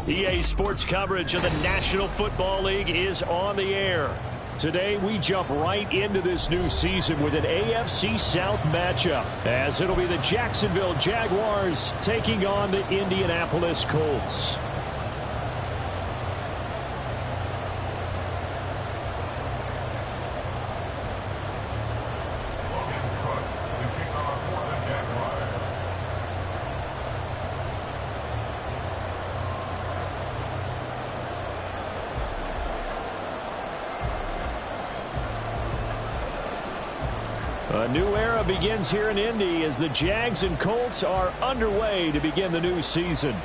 EA Sports coverage of the National Football League is on the air. Today, we jump right into this new season with an AFC South matchup, as it'll be the Jacksonville Jaguars taking on the Indianapolis Colts. A new era begins here in Indy as the Jags and Colts are underway to begin the new season.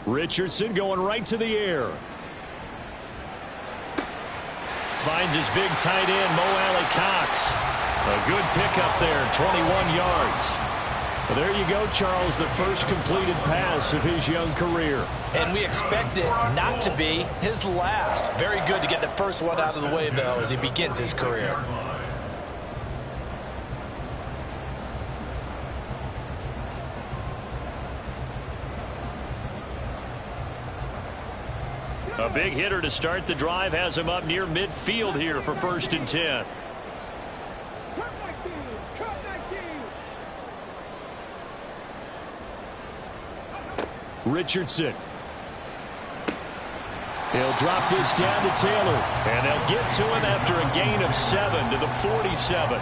Richardson going right to the air. Finds his big tight end, Mo Alley-Cox. A good pickup there, 21 yards. Well, there you go, Charles, the first completed pass of his young career. And we expect it not to be his last. Very good to get the first one out of the way, though, as he begins his career. A big hitter to start the drive has him up near midfield here for 1st and 10. Richardson. He'll drop this down to Taylor, and they'll get to him after a gain of 7 to the 47.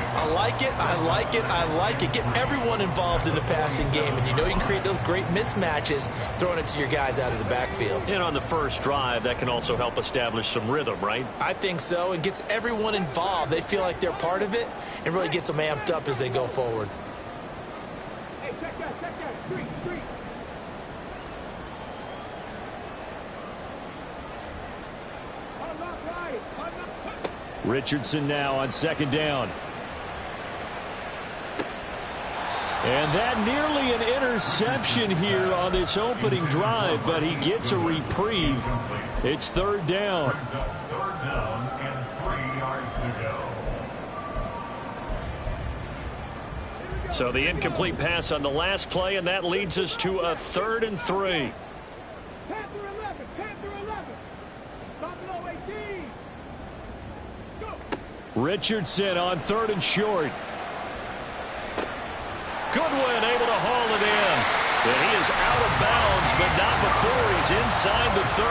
I like it, I like it, I like it. Get everyone involved in the passing game, and you know you can create those great mismatches throwing it to your guys out of the backfield. And on the first drive, that can also help establish some rhythm, right? I think so, and gets everyone involved. They feel like they're part of it, and really gets them amped up as they go forward. Hey, check that, three. Richardson now on 2nd down. And that nearly an interception here on this opening drive, but he gets a reprieve. It's 3rd down. Third down and 3 yards to go. So the incomplete pass on the last play, and that leads us to a 3rd and 3. Panther 11. Buffalo 18. Go. Richardson on 3rd and short. Goodwin able to haul it in. And he is out of bounds, but not before he's inside the 30.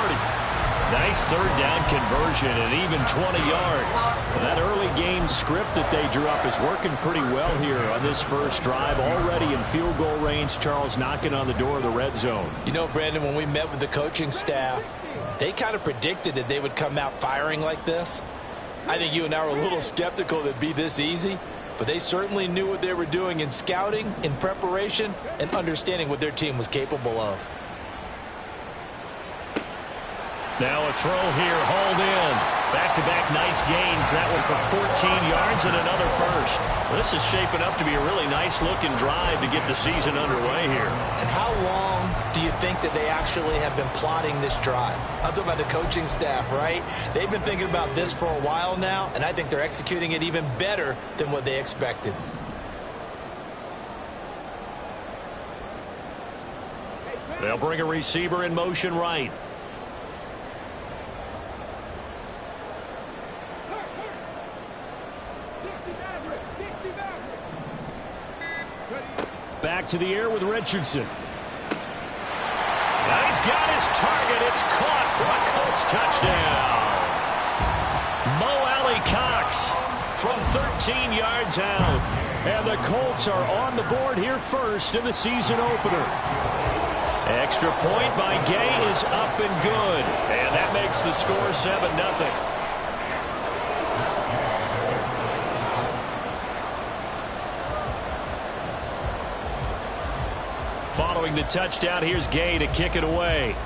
Nice 3rd down conversion and even 20 yards. That early game script that they drew up is working pretty well here on this first drive. Already in field goal range, Charles knocking on the door of the red zone. You know, Brandon, when we met with the coaching staff, they kind of predicted that they would come out firing like this. I think you and I were a little skeptical that it'd be this easy. But they certainly knew what they were doing in scouting, in preparation, and understanding what their team was capable of. Now a throw here, hauled in. Back-to-back nice gains. That one for 14 yards and another first. Well, this is shaping up to be a really nice-looking drive to get the season underway here. And how long do you think that they actually have been plotting this drive? I'm talking about the coaching staff, right? They've been thinking about this for a while now, and I think they're executing it even better than what they expected. They'll bring a receiver in motion right. Back to the air with Richardson. Now he's got his target. It's caught for a Colts touchdown. Mo Alley-Cox from 13 yards out. And the Colts are on the board here first in the season opener. Extra point by Gay is up and good. And that makes the score 7-0. Throwing the touchdown, here's Gay to kick it away.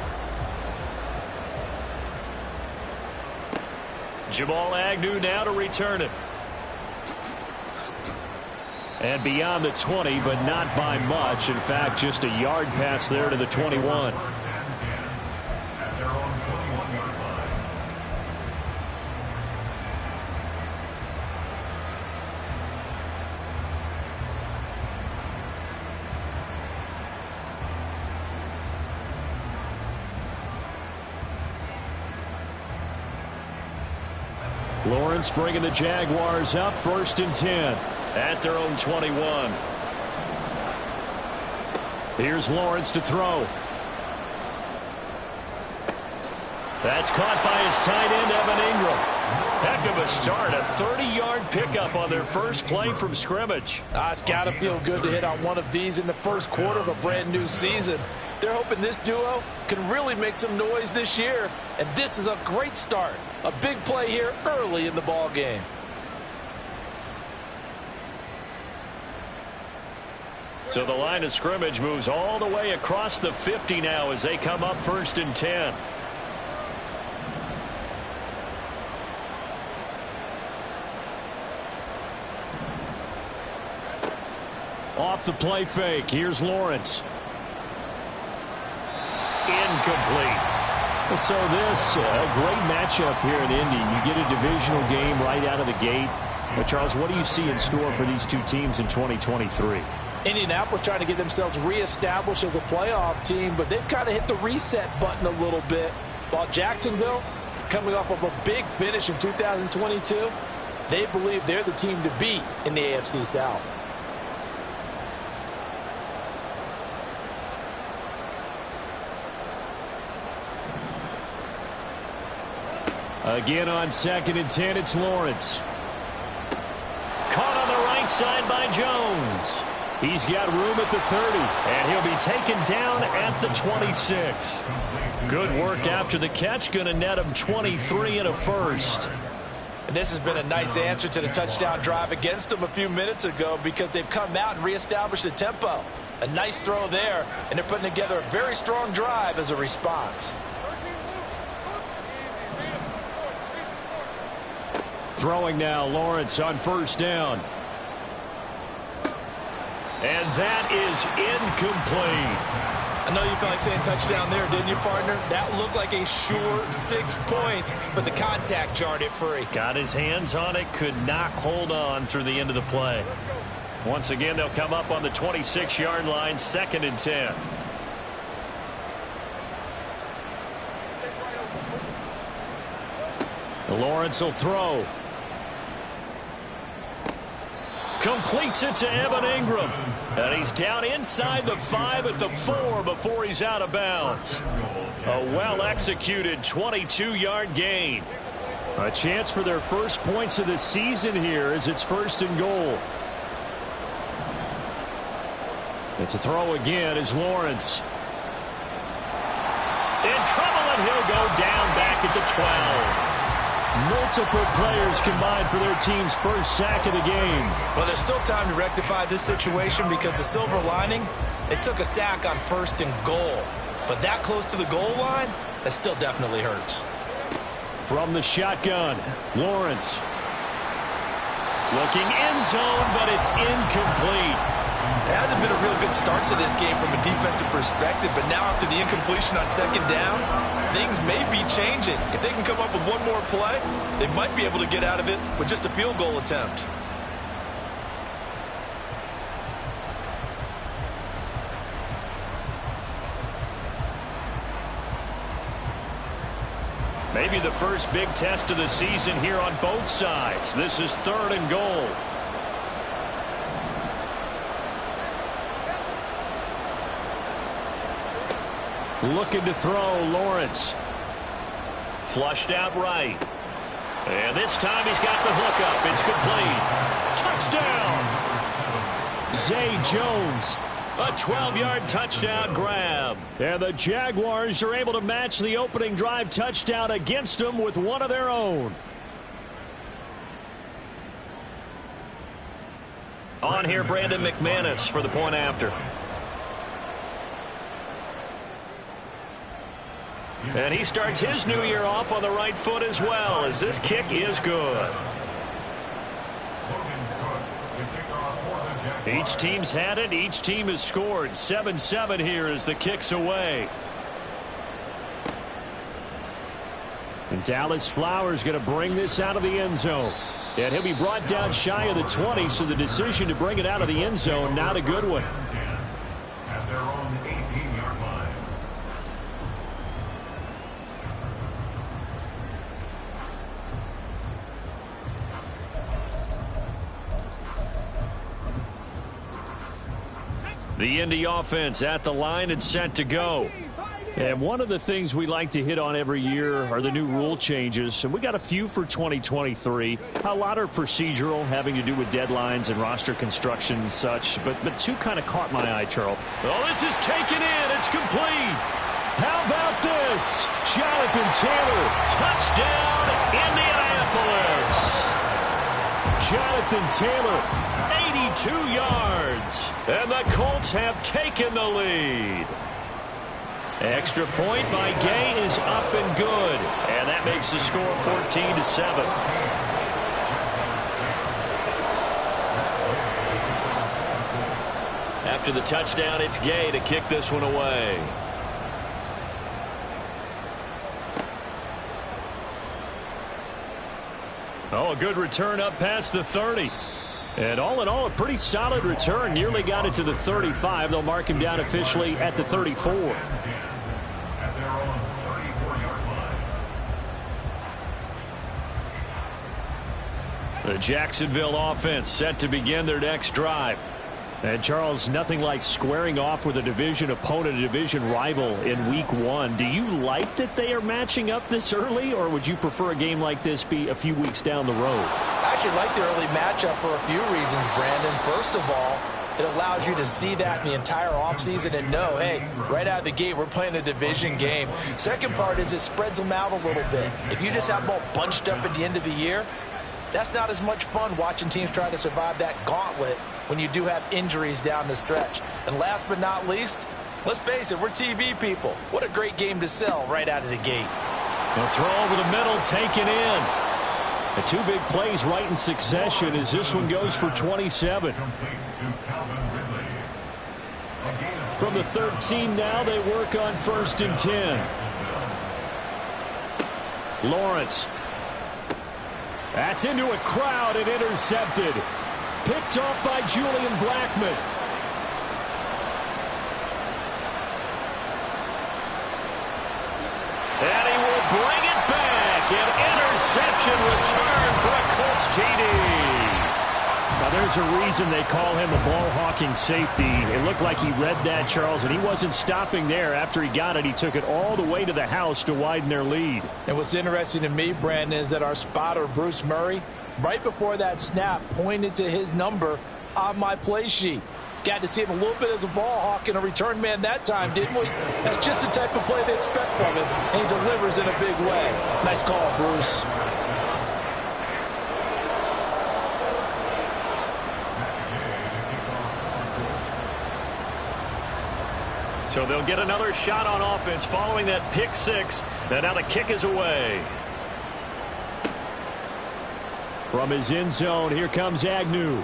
Jamal Agnew now to return it. And beyond the 20, but not by much. In fact, just a yard pass there to the 21. At their own 21-yard line. Lawrence bringing the Jaguars up, 1st and 10. At their own 21. Here's Lawrence to throw. That's caught by his tight end, Evan Ingram. Heck of a start. A 30-yard pickup on their first play from scrimmage. It's got to feel good to hit on one of these in the first quarter of a brand new season. They're hoping this duo can really make some noise this year. And this is a great start. A big play here early in the ball game. So the line of scrimmage moves all the way across the 50 now as they come up 1st and 10. Off the play fake. Here's Lawrence. Incomplete. So this, a great matchup here in Indy. You get a divisional game right out of the gate. But Charles, what do you see in store for these two teams in 2023? Indianapolis trying to get themselves reestablished as a playoff team, but they've kind of hit the reset button a little bit. While Jacksonville, coming off of a big finish in 2022, they believe they're the team to beat in the AFC South. Again on 2nd and 10, it's Lawrence. Caught on the right side by Jones. He's got room at the 30, and he'll be taken down at the 26. Good work after the catch. Going to net him 23 and a first. And this has been a nice answer to the touchdown drive against them a few minutes ago because they've come out and reestablished the tempo. A nice throw there, and they're putting together a very strong drive as a response. Throwing now, Lawrence on 1st down. And that is incomplete. I know you felt like saying touchdown there, didn't you, partner? That looked like a sure 6 points, but the contact jarred it free. Got his hands on it, could not hold on through the end of the play. Once again, they'll come up on the 26-yard line, 2nd and 10. Lawrence will throw. Completes it to Evan Ingram. And he's down inside the 5 at the 4 before he's out of bounds. A well-executed 22-yard gain. A chance for their first points of the season here as it's 1st and goal. And to throw again is Lawrence. In trouble, and he'll go down back at the 12. Multiple players combined for their team's first sack of the game. Well, there's still time to rectify this situation because the silver lining, they took a sack on 1st and goal. But that close to the goal line, that still definitely hurts. From the shotgun, Lawrence. Looking end zone, but it's incomplete. It hasn't been a real good start to this game from a defensive perspective, but now after the incompletion on 2nd down, things may be changing. If they can come up with one more play, they might be able to get out of it with just a field goal attempt. Maybe the first big test of the season here on both sides. This is 3rd and goal. Looking to throw, Lawrence. Flushed out right. And this time he's got the hook up. It's complete. Touchdown! Zay Jones. A 12-yard touchdown grab. And the Jaguars are able to match the opening drive touchdown against them with one of their own. On here, Brandon McManus for the point after. And he starts his new year off on the right foot as well, as this kick is good. Each team's had it. Each team has scored. 7-7 here as the kick's away. And Dallas Flowers going to bring this out of the end zone. And he'll be brought down shy of the 20, so the decision to bring it out of the end zone, not a good one. At their own 18-yard line. The Indy offense at the line and set to go. And one of the things we like to hit on every year are the new rule changes. And we got a few for 2023. A lot are procedural, having to do with deadlines and roster construction and such. But two kind of caught my eye, Charles. Oh, this is taken in. It's complete. How about this? Jonathan Taylor, touchdown, Indianapolis. Jonathan Taylor, 82 yards. And the Colts have taken the lead. Extra point by Gay is up and good. And that makes the score 14-7. After the touchdown, it's Gay to kick this one away. Oh, a good return up past the 30. And all in all, a pretty solid return. Nearly got it to the 35. They'll mark him down officially at the 34. At their own 34-yard line. The Jacksonville offense set to begin their next drive. And Charles, nothing like squaring off with a division opponent, a division rival in week 1. Do you like that they are matching up this early, or would you prefer a game like this be a few weeks down the road? I actually like the early matchup for a few reasons, Brandon. First of all, it allows you to see that in the entire offseason and know, hey, right out of the gate, we're playing a division game. Second part is it spreads them out a little bit. If you just have them all bunched up at the end of the year, that's not as much fun watching teams try to survive that gauntlet when you do have injuries down the stretch. And last but not least, let's face it, we're TV people. What a great game to sell right out of the gate. The throw over the middle, taken in. The two big plays right in succession as this one goes for 27. From the 13 now, they work on 1st and 10. Lawrence. That's into a crowd and intercepted. Picked off by Julian Blackmon. And he will bring it back. An interception return for a Colts TD. Now, there's a reason they call him a ball-hawking safety. It looked like he read that, Charles, and he wasn't stopping there. After he got it, he took it all the way to the house to widen their lead. And what's interesting to me, Brandon, is that our spotter, Bruce Murray, right before that snap, pointed to his number on my play sheet. Got to see him a little bit as a ball hawk and a return man that time, didn't we? That's just the type of play they expect from him, and he delivers in a big way. Nice call, Bruce. So they'll get another shot on offense following that pick six. And now the kick is away. From his end zone, here comes Agnew.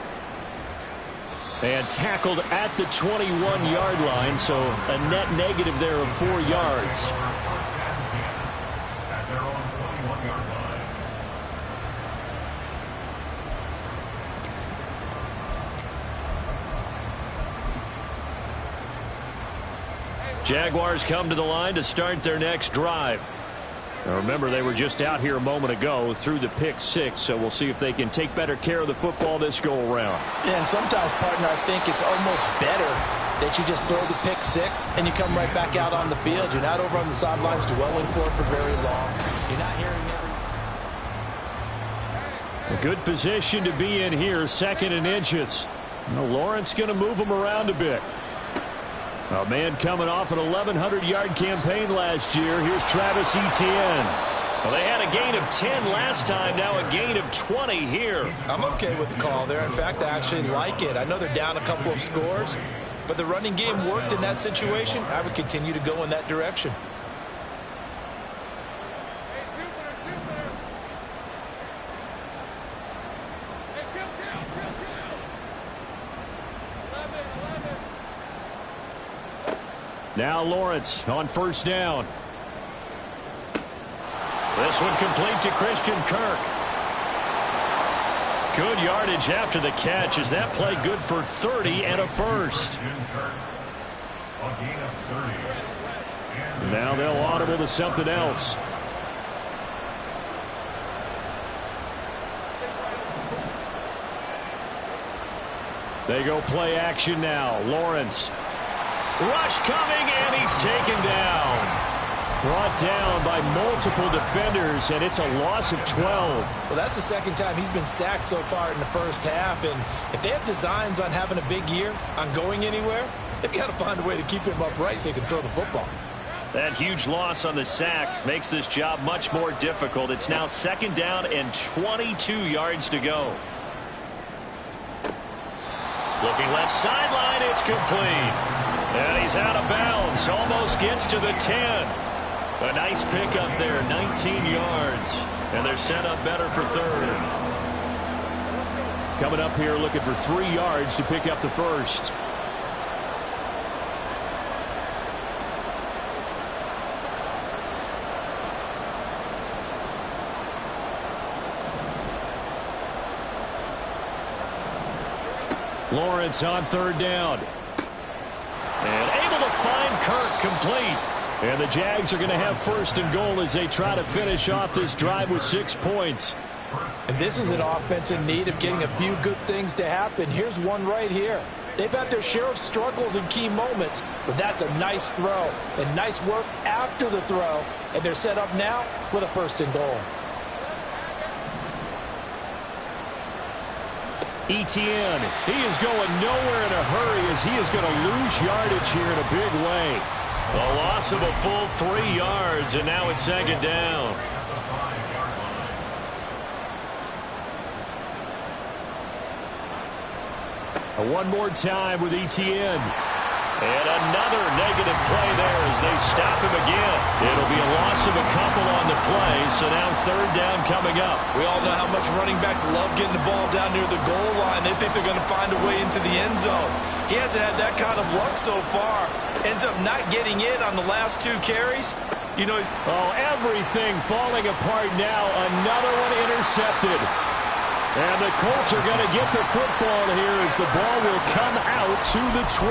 And tackled at the 21-yard line, so a net negative there of 4 yards. At their own 21-yard line. Jaguars come to the line to start their next drive. Now remember, they were just out here a moment ago through the pick six, so we'll see if they can take better care of the football this go-around. Yeah, and sometimes, partner, I think it's almost better that you just throw the pick six and you come right back out on the field. You're not over on the sidelines dwelling for it for very long. You're not hearing every... A good position to be in here, 2nd and inches. Now, Lawrence going to move him around a bit. A man coming off an 1,100-yard campaign last year. Here's Travis Etienne. Well, they had a gain of 10 last time, now a gain of 20 here. I'm okay with the call there. In fact, I actually like it. I know they're down a couple of scores, but the running game worked in that situation. I would continue to go in that direction. Now Lawrence on first down. This one complete to Christian Kirk. Good yardage after the catch. Is that play good for 30 and a first? Now they'll audible to something else. They go play action now. Lawrence. Rush coming, and he's taken down. Brought down by multiple defenders, and it's a loss of 12. Well, that's the second time he's been sacked so far in the first half, and if they have designs on having a big year, on going anywhere, they've got to find a way to keep him upright so he can throw the football. That huge loss on the sack makes this job much more difficult. It's now second down and 22 yards to go. Looking left sideline, it's complete. And he's out of bounds, almost gets to the 10. A nice pickup there, 19 yards. And they're set up better for third. Coming up here looking for 3 yards to pick up the first. Lawrence on third down. And able to find Kirk complete. And the Jags are going to have first and goal as they try to finish off this drive with 6 points. And this is an offense in need of getting a few good things to happen. Here's one right here. They've had their share of struggles in key moments, but that's a nice throw and nice work after the throw. And they're set up now with a first and goal. Etienne, he is going nowhere in a hurry as he is going to lose yardage here in a big way. A loss of a full 3 yards, and now it's second down. One more time with Etienne. And another negative play there as they stop him again. It'll be a loss of a couple on the play, so now third down coming up. We all know how much running backs love getting the ball down near the goal line. They think they're going to find a way into the end zone. He hasn't had that kind of luck so far. Ends up not getting in on the last 2 carries. You know, everything falling apart now. Another one intercepted. And the Colts are going to get the football here as the ball will come out to the 20.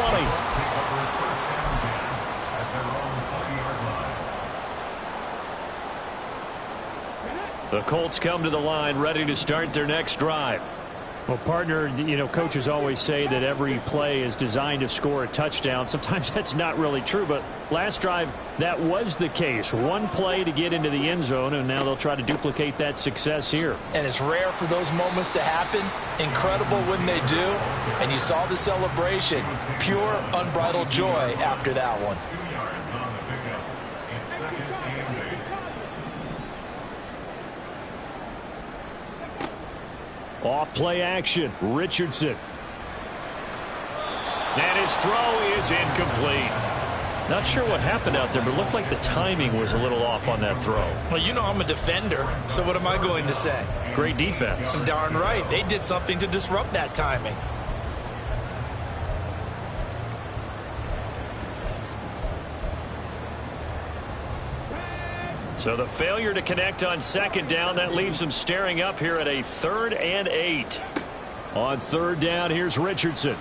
The Colts come to the line ready to start their next drive. Well, partner, you know, coaches always say that every play is designed to score a touchdown. Sometimes that's not really true, but last drive, that was the case. One play to get into the end zone, and now they'll try to duplicate that success here. And it's rare for those moments to happen. Incredible when they do. And you saw the celebration. Pure, unbridled joy after that one. Off play action, Richardson. And his throw is incomplete. Not sure what happened out there, but it looked like the timing was a little off on that throw. Well, you know I'm a defender, so what am I going to say? Great defense. Darn right. They did something to disrupt that timing. So the failure to connect on second down, that leaves them staring up here at a 3rd and 8. On third down, here's Richardson. To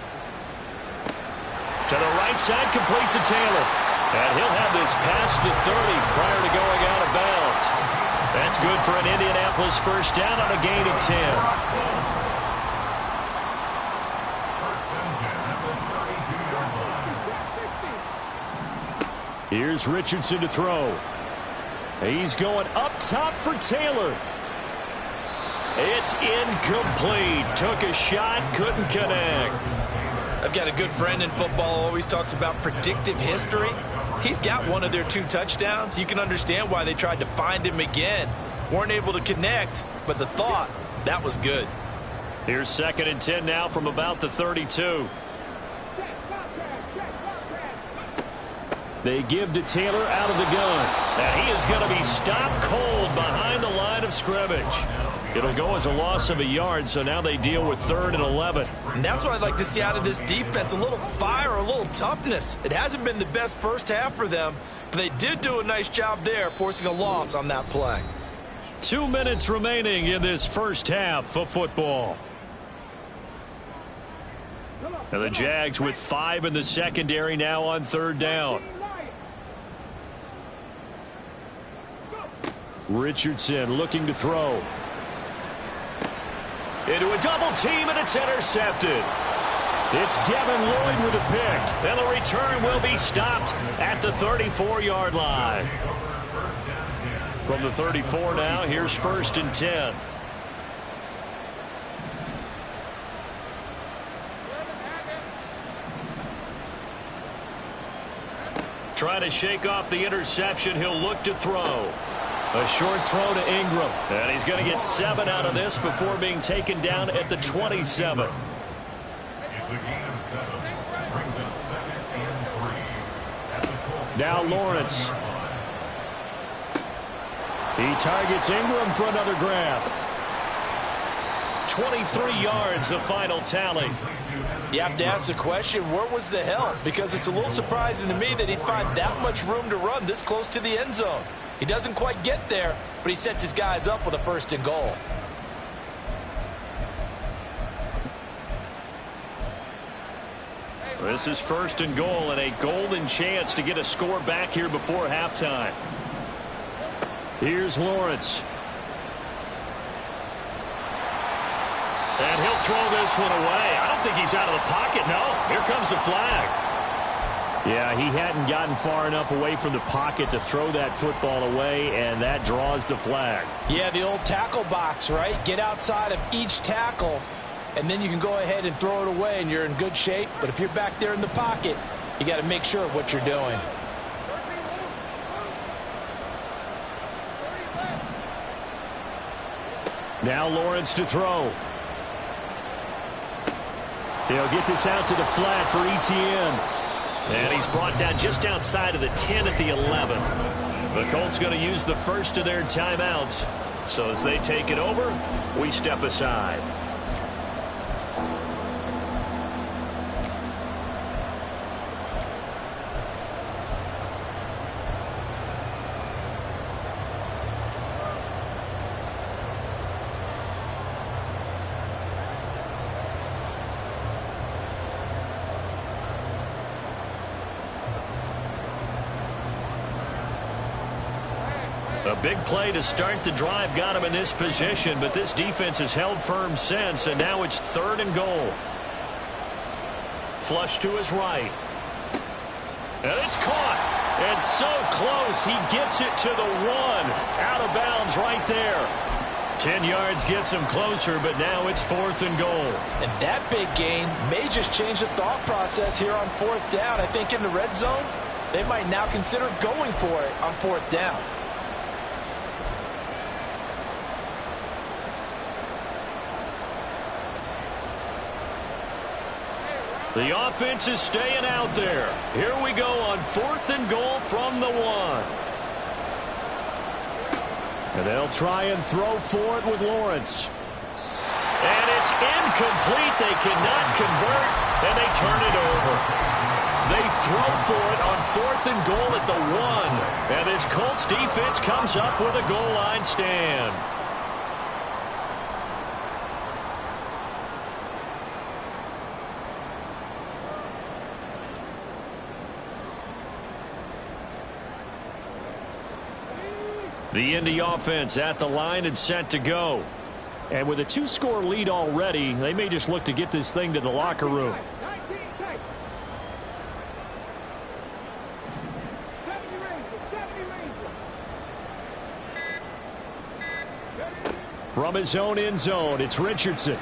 the right side, complete to Taylor. And he'll have this past the 30 prior to going out of bounds. That's good for an Indianapolis first down on a gain of 10. Here's Richardson to throw. He's going up top for Taylor. It's incomplete. Took a shot, couldn't connect. I've got a good friend in football, always talks about predictive history. He's got one of their 2 touchdowns. You can understand why they tried to find him again. Weren't able to connect, but the thought, that was good. Here's 2nd and 10 now from about the 32. They give to Taylor out of the gun. And he is going to be stopped cold behind the line of scrimmage. It'll go as a loss of a yard, so now they deal with 3rd and 11. And that's what I'd like to see out of this defense, a little fire, a little toughness. It hasn't been the best first half for them, but they did do a nice job there, forcing a loss on that play. 2 minutes remaining in this first half of football. And the Jags with 5 in the secondary now on 3rd down. Richardson looking to throw. Into a double team, and it's intercepted. It's Devin Lloyd with a pick. And the return will be stopped at the 34-yard line. From the 34 now, here's 1st and 10. Trying to shake off the interception. He'll look to throw. A short throw to Ingram. And he's going to get 7 out of this before being taken down at the 27. It's a gain of 7. Brings up 2nd and 3. At the Colts now Lawrence. He targets Ingram for another graft. 23 yards, the final tally. You have to ask the question, where was the help? Because it's a little surprising to me that he'd find that much room to run this close to the end zone. He doesn't quite get there, but he sets his guys up with a 1st and goal. This is 1st and goal and a golden chance to get a score back here before halftime. Here's Lawrence. And he'll throw this one away. I don't think he's out of the pocket, no. Here comes the flag. Yeah, he hadn't gotten far enough away from the pocket to throw that football away, and that draws the flag. Yeah, the old tackle box, right? Get outside of each tackle, and then you can go ahead and throw it away, and you're in good shape. But if you're back there in the pocket, you got to make sure of what you're doing. Now Lawrence to throw. They'll get this out to the flat for Etienne. And he's brought down just outside of the 10 at the 11. The Colts going to use the first of their timeouts. So as they take it over, we step aside. A big play to start the drive got him in this position, but this defense has held firm since, and now it's 3rd and goal. Flush to his right. And it's caught. And so close, he gets it to the 1. Out of bounds right there. 10 yards gets him closer, but now it's 4th and goal. And that big gain may just change the thought process here on 4th down. I think in the red zone, they might now consider going for it on 4th down. The offense is staying out there. Here we go on 4th and goal from the 1. And they'll try and throw for it with Lawrence. And it's incomplete. They cannot convert, and they turn it over. They throw for it on 4th and goal at the 1. And this Colts defense comes up with a goal line stand. The Indy offense at the line and set to go. And with a 2-score lead already, they may just look to get this thing to the locker room. From his own end zone, it's Richardson.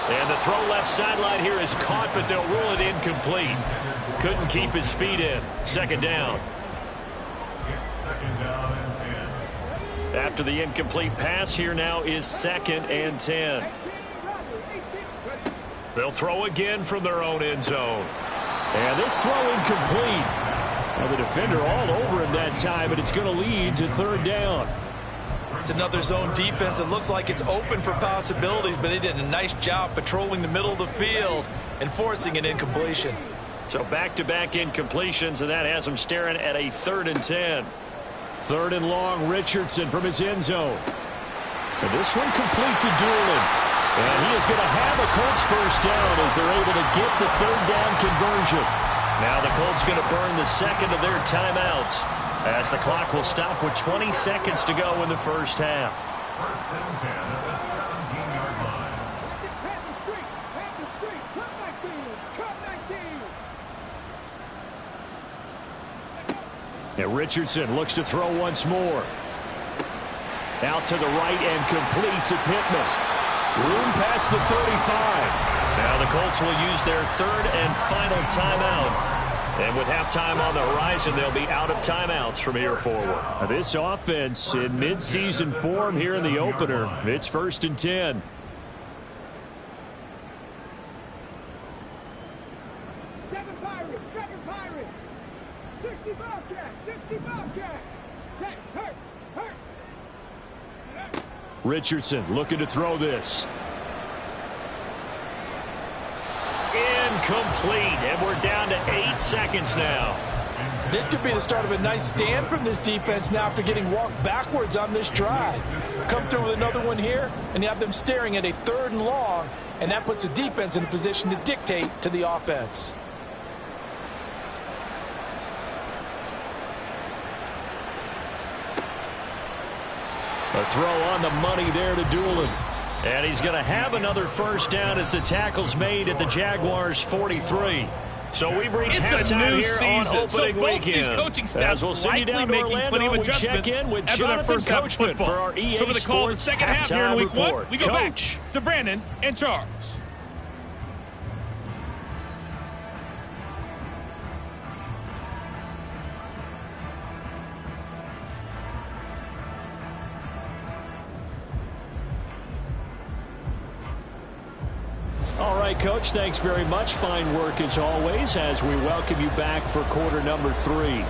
And the throw left sideline here is caught, but they'll rule it incomplete. Couldn't keep his feet in. 2nd down. After the incomplete pass, here now is 2nd and 10. They'll throw again from their own end zone. And this throw incomplete. Well, the defender all over him that time, but it's going to lead to 3rd down. That's another zone defense that looks like it's open for possibilities, but they did a nice job patrolling the middle of the field and forcing an incompletion. So back-to-back incompletions, and that has him staring at a 3rd and 10. 3rd and long, Richardson from his end zone. And this one complete to Doolin. And he is going to have a Colts first down as they're able to get the 3rd down conversion. Now the Colts going to burn the second of their timeouts as the clock will stop with 20 seconds to go in the first half. 1st and 10 at the 17-yard line. And Richardson looks to throw once more. Out to the right and complete to Pittman. Room past the 35. Now the Colts will use their 3rd and final timeout. And with halftime on the horizon, they'll be out of timeouts from here forward. Now this offense in midseason form here in the opener. It's 1st and 10. Second Pirates. 60 Bobcats. 60 Bobcats. Hurt. Richardson looking to throw this. Incomplete, and we're down to 8 seconds now. This could be the start of a nice stand from this defense now after getting walked backwards on this drive. Come through with another one here, and you have them staring at a 3rd and long, and that puts the defense in a position to dictate to the offense. A throw on the money there to Doolin. And he's going to have another first down as the tackle's made at the Jaguars' 43. So we've reached halftime here on opening weekend. These coaching staffs as we'll send you down to making Orlando, plenty of we adjustments check in with after their Jonathan first half of Coachman football. for our EA So for the call of the Sports second half here in Week report. 1, we go back to Brandon and Charles. All right, Coach, thanks very much. Fine work as always as we welcome you back for quarter number 3.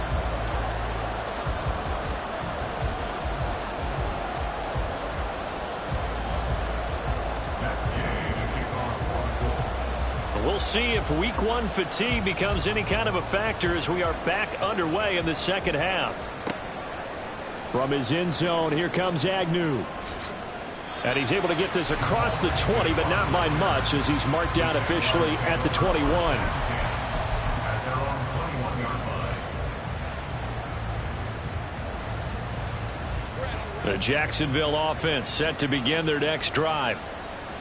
We'll see if Week 1 fatigue becomes any kind of a factor as we are back underway in the second half. From his end zone, here comes Agnew. And he's able to get this across the 20, but not by much as he's marked down officially at the 21. At their own 21-yard line. The Jacksonville offense set to begin their next drive.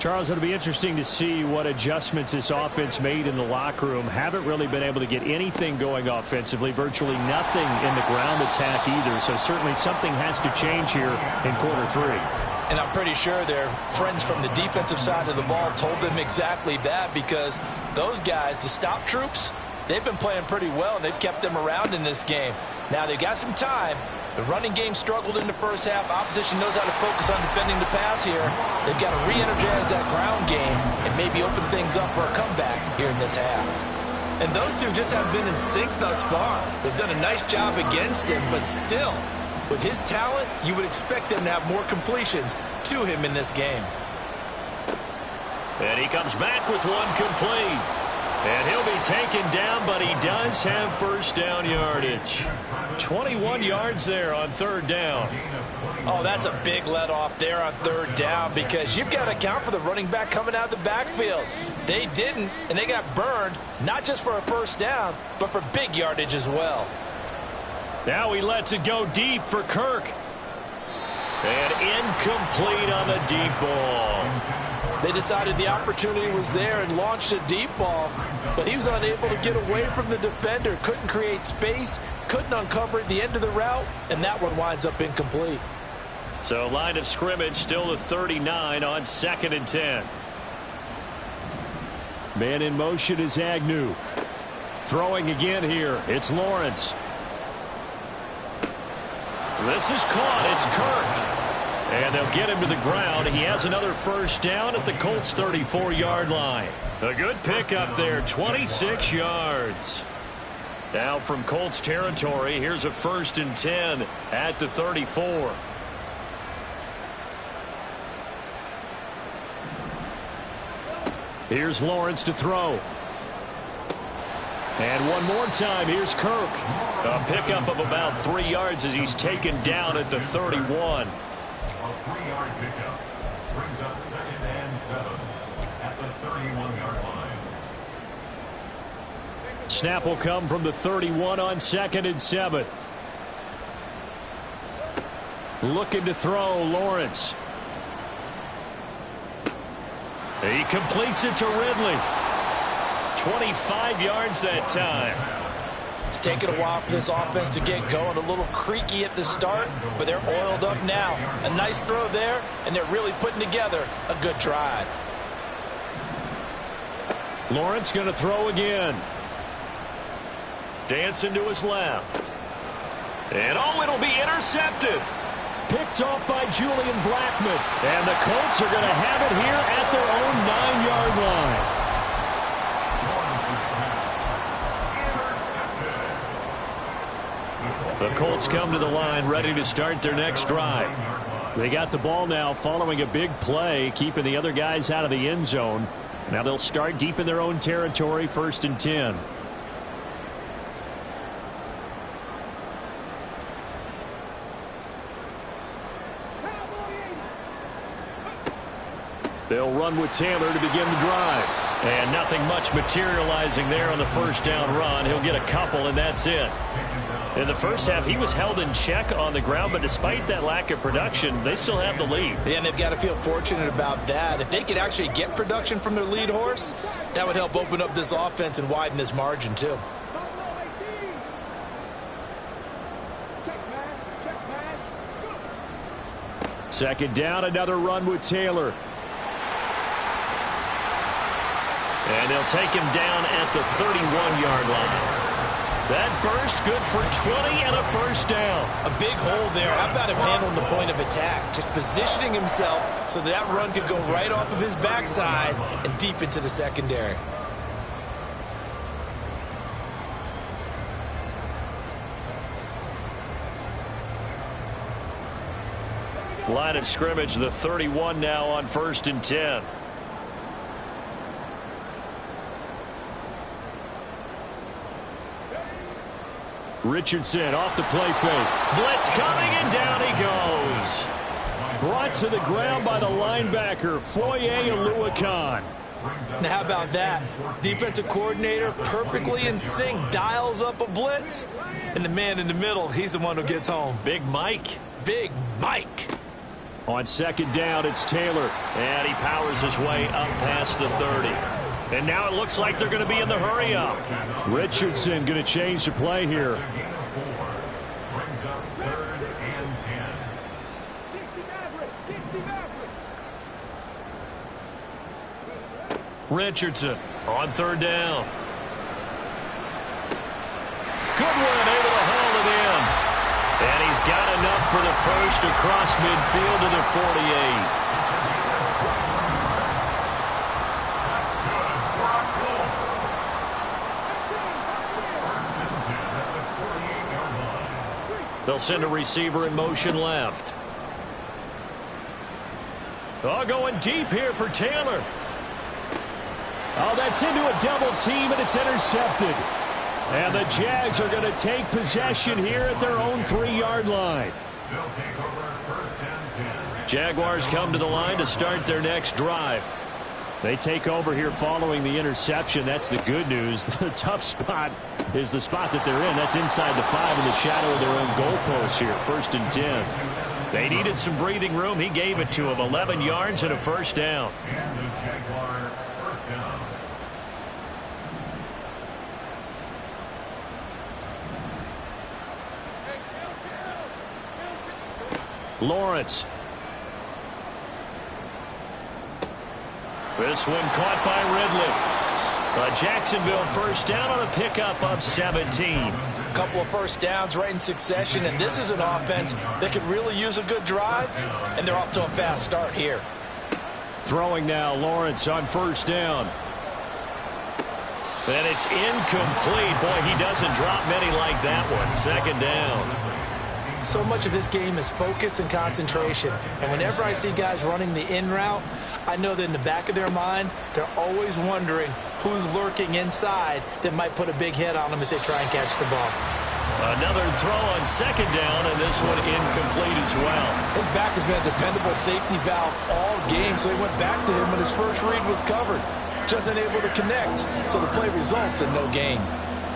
Charles, it'll be interesting to see what adjustments this offense made in the locker room. Haven't really been able to get anything going offensively, virtually nothing in the ground attack either. So certainly something has to change here in quarter 3. And I'm pretty sure their friends from the defensive side of the ball told them exactly that, because those guys, the stop troops, they've been playing pretty well, and they've kept them around in this game. Now, they've got some time. The running game struggled in the first half. Opposition knows how to focus on defending the pass here. They've got to re-energize that ground game and maybe open things up for a comeback here in this half. And those two just haven't been in sync thus far. They've done a nice job against him, but still, with his talent, you would expect them to have more completions to him in this game. And he comes back with one complete. And he'll be taken down, but he does have first down yardage. 21 yards there on 3rd down. Oh, that's a big let off there on 3rd down, because you've got to account for the running back coming out of the backfield. They didn't, and they got burned, not just for a first down, but for big yardage as well. Now he lets it go deep for Kirk. And incomplete on the deep ball. They decided the opportunity was there and launched a deep ball, but he was unable to get away from the defender, couldn't create space, couldn't uncover the end of the route, and that one winds up incomplete. So line of scrimmage still the 39 on 2nd and 10. Man in motion is Agnew. Throwing again here. It's Lawrence. This is caught. It's Kirk. And they'll get him to the ground. He has another first down at the Colts' 34-yard line. A good pickup there, 26 yards. Now from Colts territory, here's a 1st and 10 at the 34. Here's Lawrence to throw. And one more time, here's Kirk. A pickup of about 3 yards as he's taken down at the 31. A 3-yard pickup brings up 2nd and 7 at the 31-yard line. Snap will come from the 31 on 2nd and 7. Looking to throw, Lawrence. He completes it to Ridley. 25 yards that time. It's taken a while for this offense to get going. A little creaky at the start, but they're oiled up now. A nice throw there, and they're really putting together a good drive. Lawrence going to throw again. Dancing to his left. And oh, it'll be intercepted. Picked off by Julian Blackmon. And the Colts are going to have it here at their own 9-yard line. The Colts come to the line ready to start their next drive. They got the ball now following a big play, keeping the other guys out of the end zone. Now they'll start deep in their own territory, 1st and 10. They'll run with Taylor to begin the drive. And nothing much materializing there on the 1st down run. He'll get a couple, and that's it. In the first half, he was held in check on the ground, but despite that lack of production, they still have the lead. Yeah, and they've got to feel fortunate about that. If they could actually get production from their lead horse, that would help open up this offense and widen this margin, too. Second down, another run with Taylor. And they'll take him down at the 31-yard line. That burst good for 20 and a 1st down. A big hole there. How about him handling the point of attack? Just positioning himself so that run could go right off of his backside and deep into the secondary. Line of scrimmage, the 31 now on 1st and 10. Richardson off the play fake. Blitz coming, and down he goes. Brought to the ground by the linebacker, Foye Oluokun. Now how about that? Defensive coordinator perfectly in sync, dials up a blitz. And the man in the middle, he's the one who gets home. Big Mike. Big Mike. On 2nd down, it's Taylor. And he powers his way up past the 30. And now it looks like they're going to be in the hurry up. Richardson going to change the play here. Brings up 3rd and 10. Richardson on 3rd down. Goodwin able to haul it in. And he's got enough for the 1st across midfield to the 48. They'll send a receiver in motion left. Oh, going deep here for Taylor. Oh, that's into a double team, and it's intercepted. And the Jags are going to take possession here at their own 3-yard line. They'll take over 1st and 10. Jaguars come to the line to start their next drive. They take over here following the interception. That's the good news. The tough spot is the spot that they're in. That's inside the 5 in the shadow of their own goalpost here, 1st and 10. They needed some breathing room. He gave it to them. 11 yards and a 1st down. And the Jaguar 1st down. Lawrence. This one caught by Ridley. Jacksonville 1st down on a pickup of 17. A couple of 1st downs right in succession, and this is an offense that could really use a good drive, and they're off to a fast start here. Throwing now, Lawrence on 1st down. And it's incomplete. Boy, he doesn't drop many like that one. 2nd down. So much of his game is focus and concentration. And whenever I see guys running the in route, I know that in the back of their mind, they're always wondering who's lurking inside that might put a big hit on them as they try and catch the ball. Another throw on second down, and this one incomplete as well. His back has been a dependable safety valve all game, so he went back to him when his first read was covered. Just unable to connect, so the play results in no gain.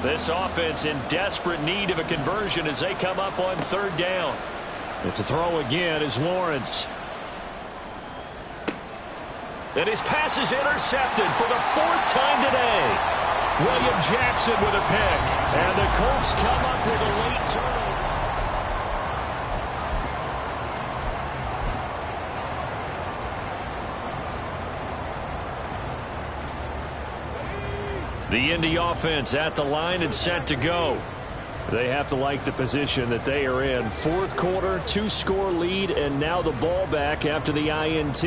This offense in desperate need of a conversion as they come up on third down. And to throw again is Lawrence. And his pass is intercepted for the fourth time today. William Jackson with a pick. And the Colts come up with a late turnover. The Indy offense at the line and set to go. They have to like the position that they are in. Fourth quarter, 2-score lead, and now the ball back after the INT.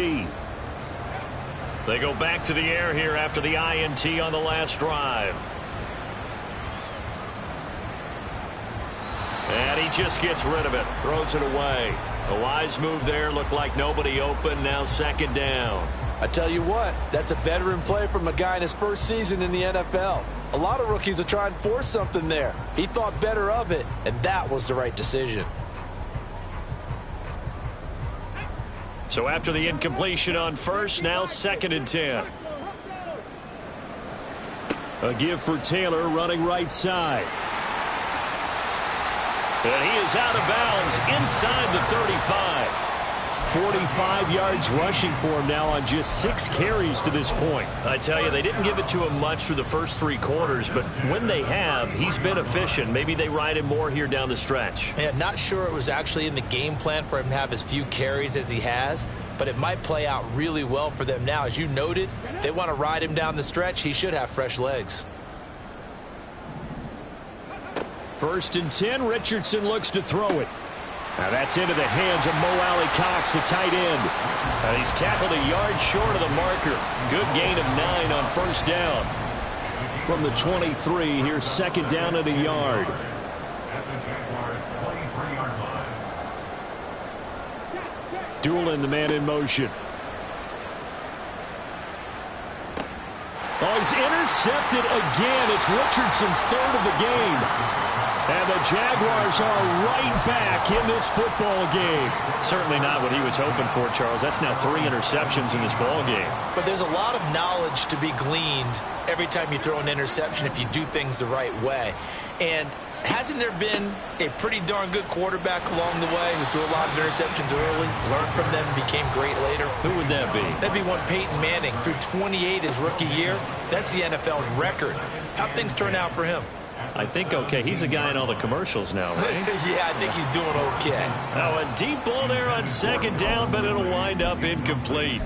They go back to the air here after the INT on the last drive. And he just gets rid of it, throws it away. A wise move there, looked like nobody open, now second down. I tell you what, that's a veteran play from a guy in his first season in the NFL. A lot of rookies will try and force something there. He thought better of it, and that was the right decision. So after the incompletion on first, now second and 10. A give for Taylor running right side. And he is out of bounds inside the 35. 45 yards rushing for him now on just 6 carries to this point. I tell you, they didn't give it to him much through the first 3 quarters, but when they have, he's been efficient. Maybe they ride him more here down the stretch. Yeah, not sure it was actually in the game plan for him to have as few carries as he has, but it might play out really well for them now. As you noted, if they want to ride him down the stretch, he should have fresh legs. First and 10, Richardson looks to throw it. Now that's into the hands of Mo Alley-Cox, the tight end. And he's tackled a yard short of the marker. Good gain of 9 on first down. From the 23, here's second down and a yard. At the Jaguars' 23-yard line. Doolin, the man in motion. Oh, he's intercepted again. It's Richardson's third of the game. And the Jaguars are right back in this football game. Certainly not what he was hoping for, Charles. That's now 3 interceptions in this ball game. But there's a lot of knowledge to be gleaned every time you throw an interception if you do things the right way. And hasn't there been a pretty darn good quarterback along the way who threw a lot of interceptions early, learned from them, and became great later? Who would that be? That'd be one Peyton Manning, threw 28 his rookie year. That's the NFL record. How'd things turn out for him? I think okay. He's a guy in all the commercials now, right? Yeah, I think he's doing okay. Now a deep ball there on second down, but it'll wind up incomplete.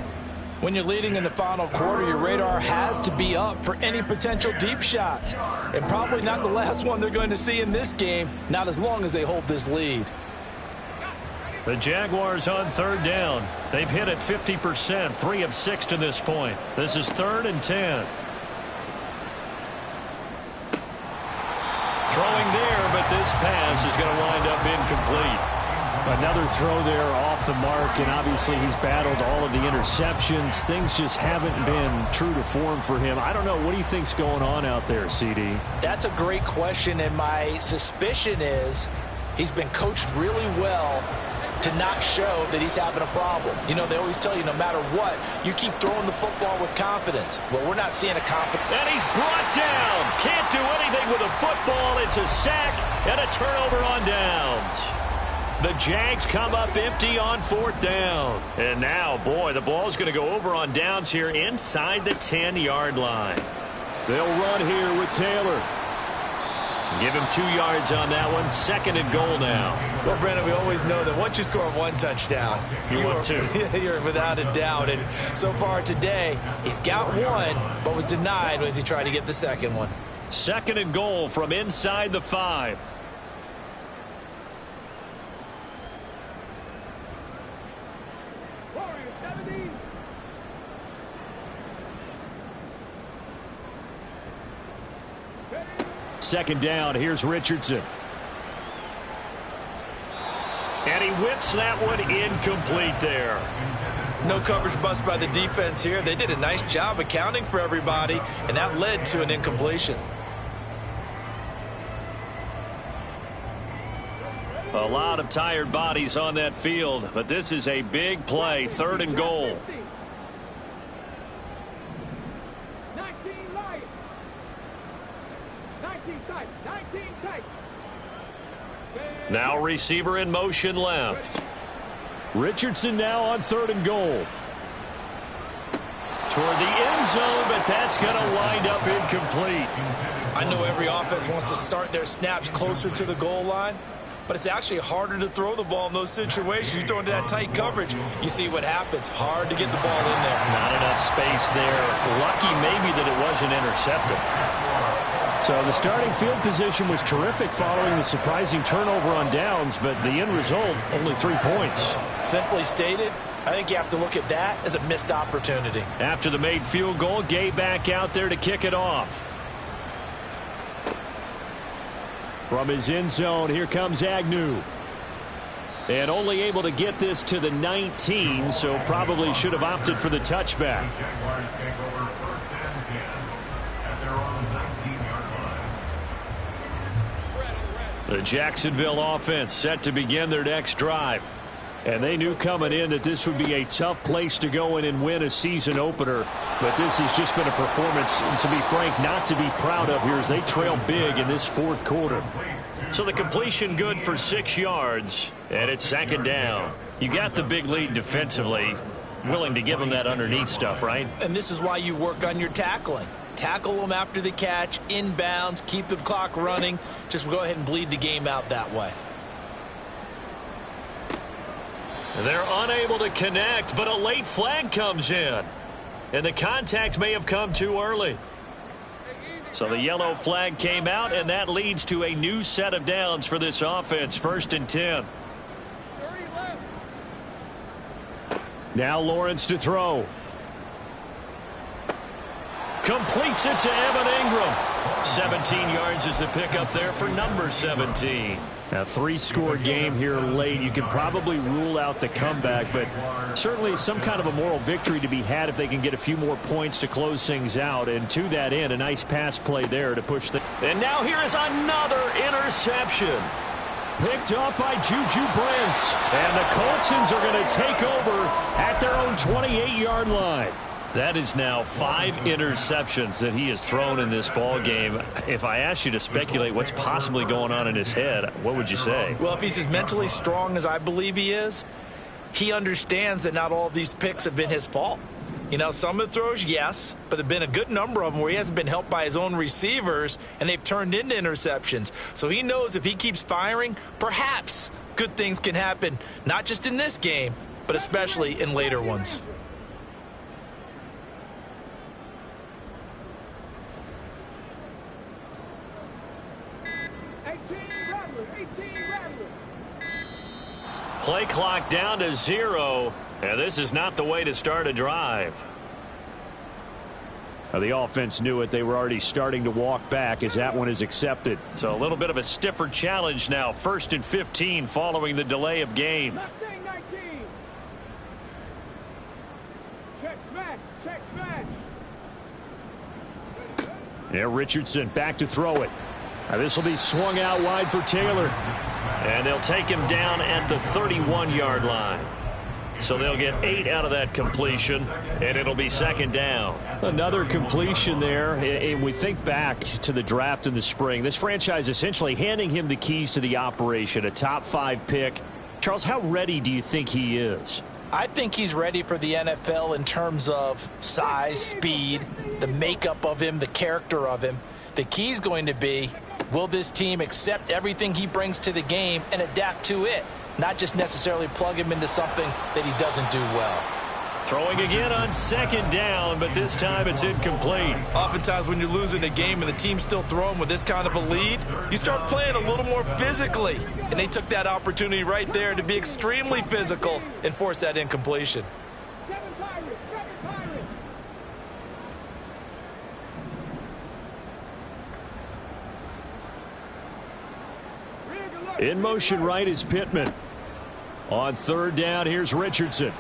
When you're leading in the final quarter, your radar has to be up for any potential deep shot. And probably not the last one they're going to see in this game, not as long as they hold this lead. The Jaguars on third down. They've hit it 50%, 3 of 6 to this point. This is 3rd and 10. Throwing there, but this pass is going to wind up incomplete. Another throw there off the mark, and obviously he's battled all of the interceptions. Things just haven't been true to form for him. I don't know. What do you think's going on out there, CD? That's a great question, and my suspicion is he's been coached really well to not show that he's having a problem. You know, they always tell you no matter what, you keep throwing the football with confidence. Well, we're not seeing a confidence. And he's brought down. Can't do anything with a football. It's a sack and a turnover on downs. The Jags come up empty on 4th down. And now, boy, the ball's going to go over on downs here inside the 10-yard line. They'll run here with Taylor. Give him 2 yards on that one. 2nd and goal now. Well, Brandon, we always know that once you score 1 touchdown, you're 2. You're without a doubt. And so far today, he's got 1, but was denied as he tried to get the 2nd one. 2nd and goal from inside the 5. Second down, here's Richardson. whips that one incomplete there. No coverage bust by the defense here. They did a nice job accounting for everybody, and that led to an incompletion. A lot of tired bodies on that field, but this is a big play, 3rd and goal. 19 Lions. 19 tight. 19 tight. Now receiver in motion left. Richardson now on 3rd and goal. Toward the end zone, but that's going to wind up incomplete. I know every offense wants to start their snaps closer to the goal line, but it's actually harder to throw the ball in those situations. You throw into that tight coverage, you see what happens. Hard to get the ball in there. Not enough space there. Lucky maybe that it wasn't intercepted. So the starting field position was terrific following the surprising turnover on downs, but the end result, only 3 points. Simply stated, I think you have to look at that as a missed opportunity. After the made field goal, Gay back out there to kick it off. From his end zone, here comes Agnew. And only able to get this to the 19, so probably should have opted for the touchback. The Jaguars take over 1st and 10 at their own 19-yard line. The Jacksonville offense set to begin their next drive. And they knew coming in that this would be a tough place to go in and win a season opener. But this has just been a performance, to be frank, not to be proud of here as they trail big in this 4th quarter. So the completion good for 6 yards, and it's 2nd down. You got the big lead defensively, willing to give them that underneath stuff, right? And this is why you work on your tackling. Tackle them after the catch, inbounds, keep the clock running. Just go ahead and bleed the game out that way. They're unable to connect, but a late flag comes in. And the contact may have come too early. So the yellow flag came out, and that leads to a new set of downs for this offense. 1st and 10. Now Lawrence to throw. Completes it to Evan Ingram. 17 yards is the pickup there for number 17. A 3-score game here late. You can probably rule out the comeback, but certainly some kind of a moral victory to be had if they can get a few more points to close things out. And to that end, a nice pass play there to push the... And now here is another interception. Picked up by Juju Brents. And the Coltsons are going to take over at their own 28-yard line. That is now 5 interceptions that he has thrown in this ball game. If I asked you to speculate what's possibly going on in his head, what would you say? Well, if he's as mentally strong as I believe he is, he understands that not all of these picks have been his fault. You know, some of the throws, yes, but there have been a good number of them where he hasn't been helped by his own receivers, and they've turned into interceptions. So he knows if he keeps firing, perhaps good things can happen, not just in this game, but especially in later ones. Play clock down to 0, and this is not the way to start a drive. The offense knew it. They were already starting to walk back as that one is accepted. So a little bit of a stiffer challenge now. 1st and 15 following the delay of game. Mustang 19. Check smash. Check smash. Yeah, Richardson back to throw it. This will be swung out wide for Taylor. And they'll take him down at the 31-yard line. So they'll get 8 out of that completion, and it'll be 2nd down. Another completion there. And we think back to the draft in the spring. This franchise essentially handing him the keys to the operation, a top 5 pick. Charles, how ready do you think he is? I think he's ready for the NFL in terms of size, speed, the makeup of him, the character of him. The key's going to be, will this team accept everything he brings to the game and adapt to it? Not just necessarily plug him into something that he doesn't do well. Throwing again on 2nd down, but this time it's incomplete. Oftentimes when you're losing a game and the team's still throwing with this kind of a lead, you start playing a little more physically. And they took that opportunity right there to be extremely physical and force that incompletion. 7 Pirates. 7 Pirates. In motion right is Pittman. On third down, here's Richardson.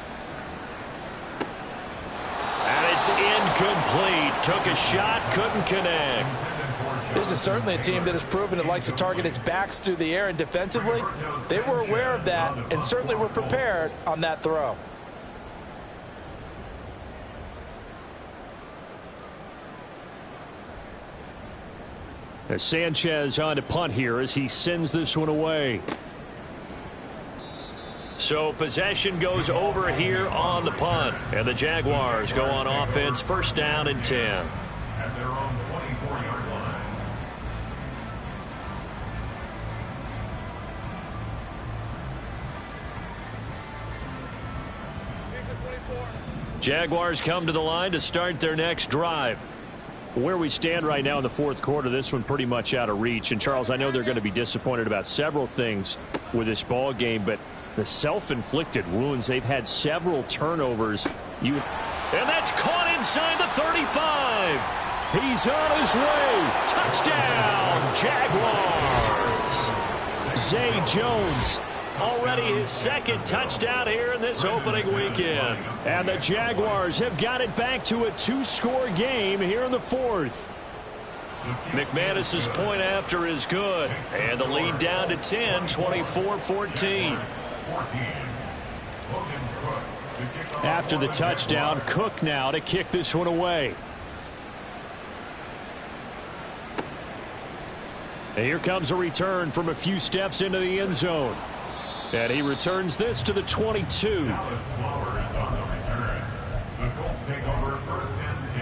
And it's incomplete. Took a shot, couldn't connect. This is certainly a team that has proven it likes to target its backs through the air, and defensively, they were aware of that and certainly were prepared on that throw. As Sanchez on to punt here as he sends this one away. So possession goes over here on the punt. And the Jaguars go on offense, first down and 10. At their own 24-yard line. Jaguars come to the line to start their next drive. Where we stand right now in the fourth quarter, this one pretty much out of reach. And, Charles, I know they're going to be disappointed about several things with this ball game, but the self-inflicted wounds, they've had several turnovers. And that's caught inside the 35. He's on his way. Touchdown, Jaguars. Zay Jones, already his second touchdown here in this opening weekend. And the Jaguars have got it back to a two-score game here in the fourth. McManus's point after is good. And the lead down to 10, 24-14. After the touchdown, Cook now to kick this one away. And here comes a return from a few steps into the end zone. And he returns this to the 22. Dallas Flowers on the return. The Colts take over first and 10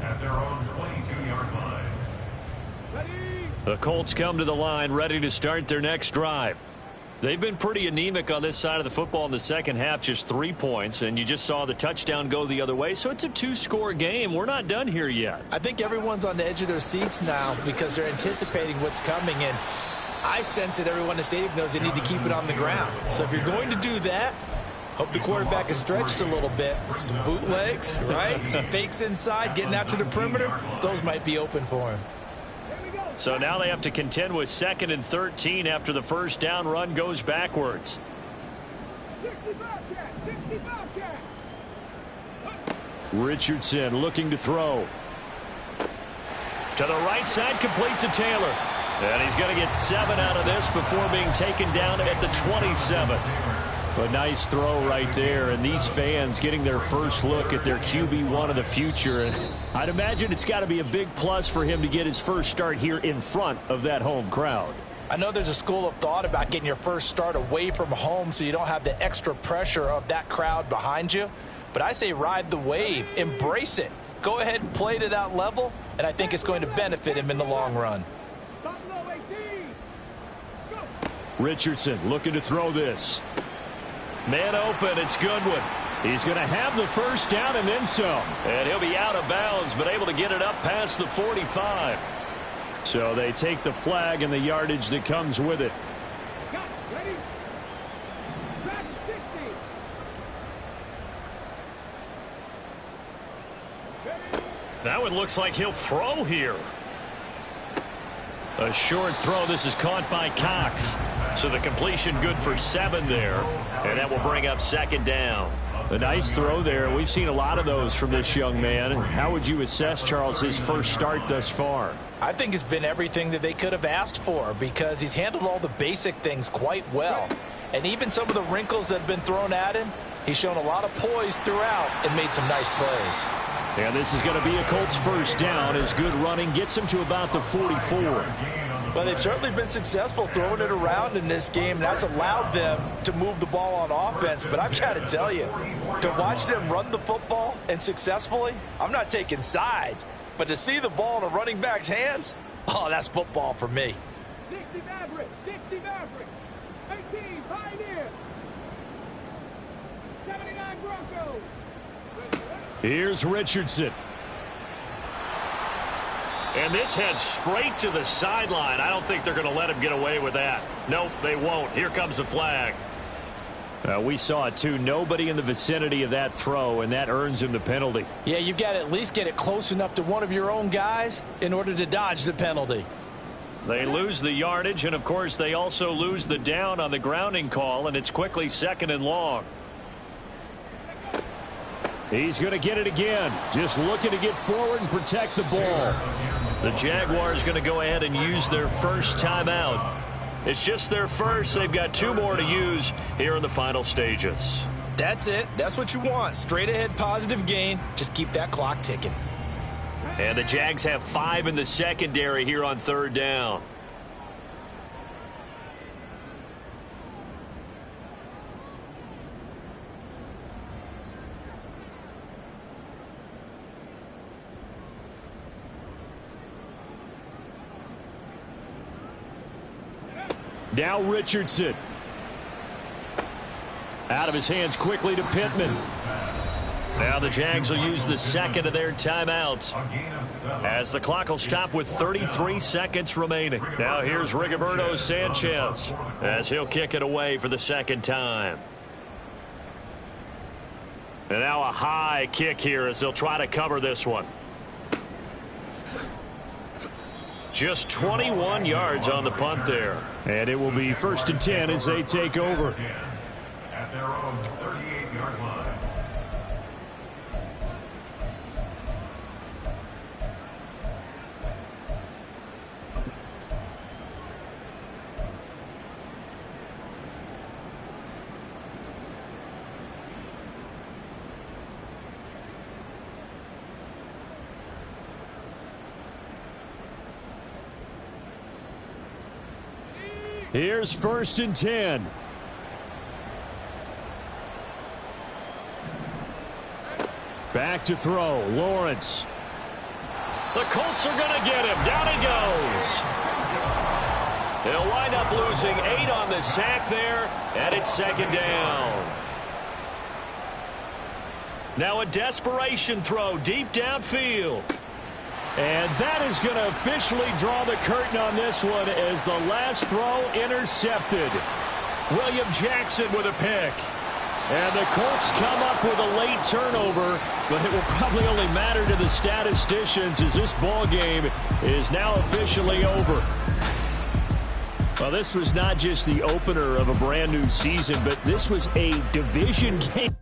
at their own 22-yard line. The Colts come to the line ready to start their next drive. They've been pretty anemic on this side of the football in the second half, just 3 points, and you just saw the touchdown go the other way, so it's a two-score game. We're not done here yet. I think everyone's on the edge of their seats now because they're anticipating what's coming, and I sense that everyone in the stadium knows they need to keep it on the ground. So if you're going to do that, hope the quarterback is stretched a little bit. Some bootlegs, right? Some fakes inside, getting out to the perimeter. Those might be open for him. So now they have to contend with 2nd and 13 after the first down run goes backwards. 65 cat. Richardson looking to throw. To the right side, complete to Taylor. And he's going to get 7 out of this before being taken down at the 27. A nice throw right there, and these fans getting their first look at their QB1 of the future. And I'd imagine it's got to be a big plus for him to get his first start here in front of that home crowd. I know there's a school of thought about getting your first start away from home so you don't have the extra pressure of that crowd behind you. But I say ride the wave, embrace it. Go ahead and play to that level, and I think it's going to benefit him in the long run. Richardson looking to throw this. Man open, it's Goodwin. He's going to have the first down and then some. And he'll be out of bounds, but able to get it up past the 45. So they take the flag and the yardage that comes with it. Ready? Back 60. That one looks like he'll throw here. A short throw. This is caught by Cox. So the completion good for 7 there. And that will bring up 2nd down. A nice throw there. We've seen a lot of those from this young man. How would you assess, Charles, his first start thus far? I think it's been everything that they could have asked for because he's handled all the basic things quite well. And even some of the wrinkles that have been thrown at him, he's shown a lot of poise throughout and made some nice plays. And this is going to be a Colts first down as good running gets him to about the 44. Well, they've certainly been successful throwing it around in this game, and that's allowed them to move the ball on offense. But I've got to tell you, to watch them run the football and successfully, I'm not taking sides. But to see the ball in a running back's hands, oh, that's football for me. 60 Maverick, 60 Maverick, 18 Pioneer, 79 Broncos. Here's Richardson. And this heads straight to the sideline. I don't think they're going to let him get away with that. Nope, they won't. Here comes the flag. We saw it, too. Nobody in the vicinity of that throw, and that earns him the penalty. Yeah, you've got to at least get it close enough to one of your own guys in order to dodge the penalty. They lose the yardage, and, of course, they also lose the down on the grounding call, and it's quickly 2nd and long. He's going to get it again. Just looking to get forward and protect the ball. The Jaguars going to go ahead and use their first timeout. It's just their first. They've got 2 more to use here in the final stages. That's it. That's what you want. Straight ahead positive gain. Just keep that clock ticking. And the Jags have 5 in the secondary here on 3rd down. Now Richardson. Out of his hands quickly to Pittman. Now the Jags will use the 2nd of their timeouts as the clock will stop with 33 seconds remaining. Now here's Rigoberto Sanchez as he'll kick it away for the 2nd time. And now a high kick here as they'll try to cover this one. Just 21 yards on the punt there. And it will be 1st and 10 as they take over. At their own 38-yard line. Here's 1st and 10. Back to throw. Lawrence. The Colts are going to get him. Down he goes. They'll wind up losing 8 on the sack there, and it's 2nd down. Now a desperation throw deep downfield. And that is going to officially draw the curtain on this one as the last throw intercepted. William Jackson with a pick. And the Colts come up with a late turnover, but it will probably only matter to the statisticians as this ball game is now officially over. Well, this was not just the opener of a brand new season, but this was a division game.